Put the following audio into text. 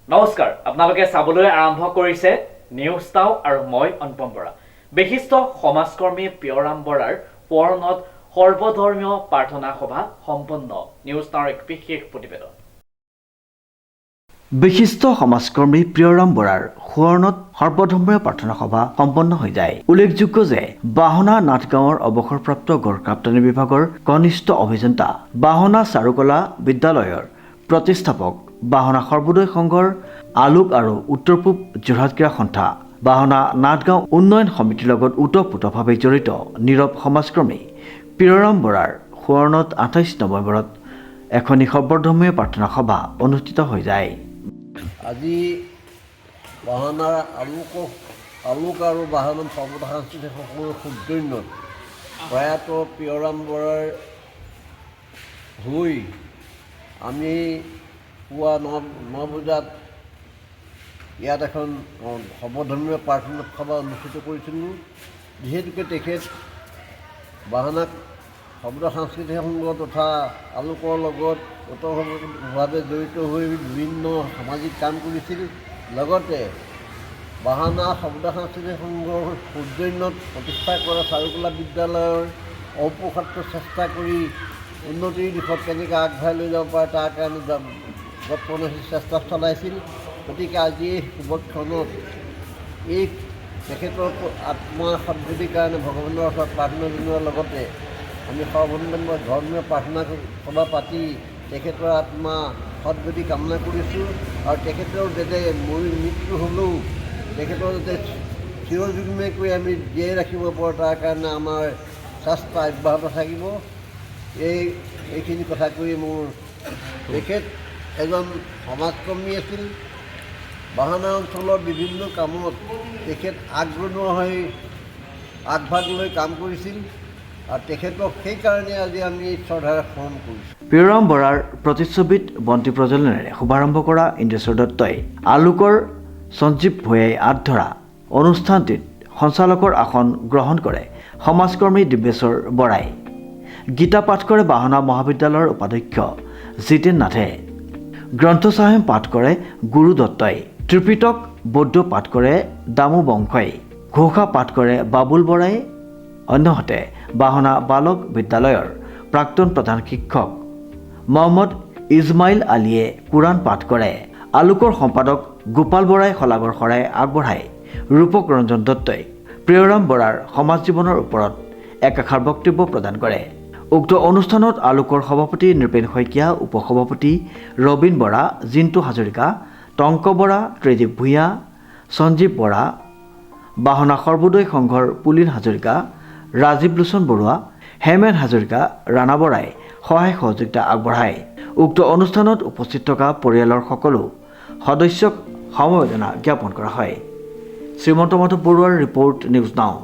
নমস্কাৰ আপোনালোকে চাবলৈ আৰম্ভ কৰিছে নিউজ নাও আৰু মই অনুপম বৰা বিশিষ্ট সমাজকৰ্মী পিয়ৰাম বৰাৰ সোঁৱৰণত সৰ্বধৰ্মীয় প্ৰাৰ্থনা সভা সম্পন্ন নিউজ নাওৰ এক বিশেষ প্ৰতিবেদন বিশিষ্ট সমাজকৰ্মী পিয়ৰাম বৰাৰ সোঁৱৰণত সৰ্বধৰ্মীয় প্ৰাৰ্থনা সভা সম্পন্ন হৈ যায় উল্লেখযোগ্য যে বাহনা নাটগাঁৱৰ অৱসৰপ্ৰাপ্ত গড়কাপ্তানি বিভাগৰ কনিষ্ঠ অভিযন্তা বাহনা চাৰুকলা বিদ্যালয়ৰ প্ৰতিষ্ঠাপক বাহনা সৰ্বোদয় সংঘৰ আলোক আৰু উত্তৰ পূব যোৰহাট ক্ৰীড়া সন্থা বাহনা নাটগাঁও উন্নয়ন সমিতিৰ লগত ওতঃপ্ৰোতভাৱে জড়িত নীৰৱ সমাজকৰ্মী পিয়ৰাম বৰাৰ সোঁৱৰণত 28 নৱেম্বৰত এখনি সৰ্বধৰ্মীয় প্ৰাৰ্থনা সভা অনুষ্ঠিত হৈ যায়। আজি বাহনাৰ আলোক আৰু বাহনা সৰ্বদা সাংস্কৃতিক সকলৰ সৌজন্যত প্ৰয়াত পিয়ৰাম বৰাৰ হৈ আমি পুৱা 9 বজাত ইয়াত এখন সৰ্বধৰ্মীয় প্ৰাৰ্থনা সভা অনুষ্ঠিত কৰিছিলোঁ। যিহেতুকে তেখেত বাহনাক সৰ্বদা সাংস্কৃতিক সংঘ তথা আলোকৰ লগত ওতঃপ্ৰোতভাৱে জড়িত হৈ বিভিন্ন সামাজিক কাম কৰিছিল। লগতে বাহনা সৰ্বদা সাংস্কৃতিক সংঘৰ সৌজন্যত প্ৰতিষ্ঠা কৰা চাৰুকলা বিদ্যালয়ৰ অপোষাত্ৰ চেষ্টা কৰি উন্নতিৰ দিশত কেনেকৈ আগবঢ়াই লৈ যাব পাৰে তাৰ কাৰণে যৎপৰোনাস্তি চেষ্টা চলাইছিল। গতিকে আজি এই শুভক্ষণত এই তেখেতৰ আত্মাৰ সদ্গতিৰ কাৰণে ভগৱানৰ ওচৰত প্ৰাৰ্থনা জনোৱাৰ লগতে আমি সৰ্বধৰ্মীয় প্ৰাৰ্থনা সভা পাতি তেখেতৰ আত্মা সদ্গতি কামনা কৰিছোঁ আৰু তেখেতৰ যাতে মৃত্যু হ'লেও তেখেতৰ যাতে চিৰযুগ্মে কৰি আমি জীয়াই ৰাখিব পাৰোঁ তাৰ কাৰণে আমাৰ চেষ্টা অব্যাহত থাকিব। এইখিনি কথা কৈ মোৰ তেখেত এজন সমাজকৰ্মী আছিল। বাহনা অঞ্চলৰ বিভিন্ন কামত তেখেত আগৰণুৱা হৈ আগভাগ লৈ কাম কৰিছিল আৰু তেখেতক সেইকাৰণে আজি আমি শ্ৰদ্ধাৰে স্মৰণ কৰিছোঁ। পিয়ৰাম বৰাৰ প্ৰতিচ্ছবিত বন্তি প্ৰজ্বলনেৰে শুভাৰম্ভ কৰা ইন্দ্ৰেশ্বৰ দত্তই আলোকৰ সঞ্জীৱ ভূঞাই আঁত ধৰা অনুষ্ঠানটিত সঞ্চালকৰ আসন গ্ৰহণ কৰে সমাজকৰ্মী দিব্যেশ্বৰ বৰাই। গীতা পাঠ কৰে বাহনা মহাবিদ্যালয়ৰ উপাধ্যক্ষ জিতেন নাথে। গ্ৰন্থচাহেম পাঠ কৰে গুৰু দত্তই। ত্ৰিপিটক বৌদ্ধ পাঠ কৰে দামু বংশই। ঘোষা পাঠ কৰে বাবুল বৰাই। অন্যহাতে বাহনা বালক বিদ্যালয়ৰ প্ৰাক্তন প্ৰধান শিক্ষক মহম্মদ ইছমাইল আলীয়ে কোৰাণ পাঠ কৰে। আলোকৰ সম্পাদক গোপাল বৰাই শলাগৰ শৰাই আগবঢ়ায়। ৰূপক ৰঞ্জন দত্তই পিয়ৰাম বৰাৰ সমাজ জীৱনৰ ওপৰত একাষাৰ বক্তব্য প্ৰদান কৰে। উক্ত অনুষ্ঠানত আলোকৰ সভাপতি নৃপেন শইকীয়া, উপসভাপতি ৰবীন বৰা, জিন্তু হাজৰিকা, টংক বৰা, ত্ৰিদীপ ভূঞা, সঞ্জীৱ বৰা, বাহনা সৰ্বোদয় সংঘৰ পুলিন হাজৰিকা, ৰাজীৱ লোচন বৰুৱা, হেমেন হাজৰিকা, ৰাণা বৰাই সহায় সহযোগিতা আগবঢ়ায়। উক্ত অনুষ্ঠানত উপস্থিত থকা পৰিয়ালৰ সকলো সদস্যক সমবেদনা জ্ঞাপন কৰা হয়। শ্ৰীমন্ত মাধৱ বৰুৱাৰ ৰিপৰ্ট নিউজ নাও।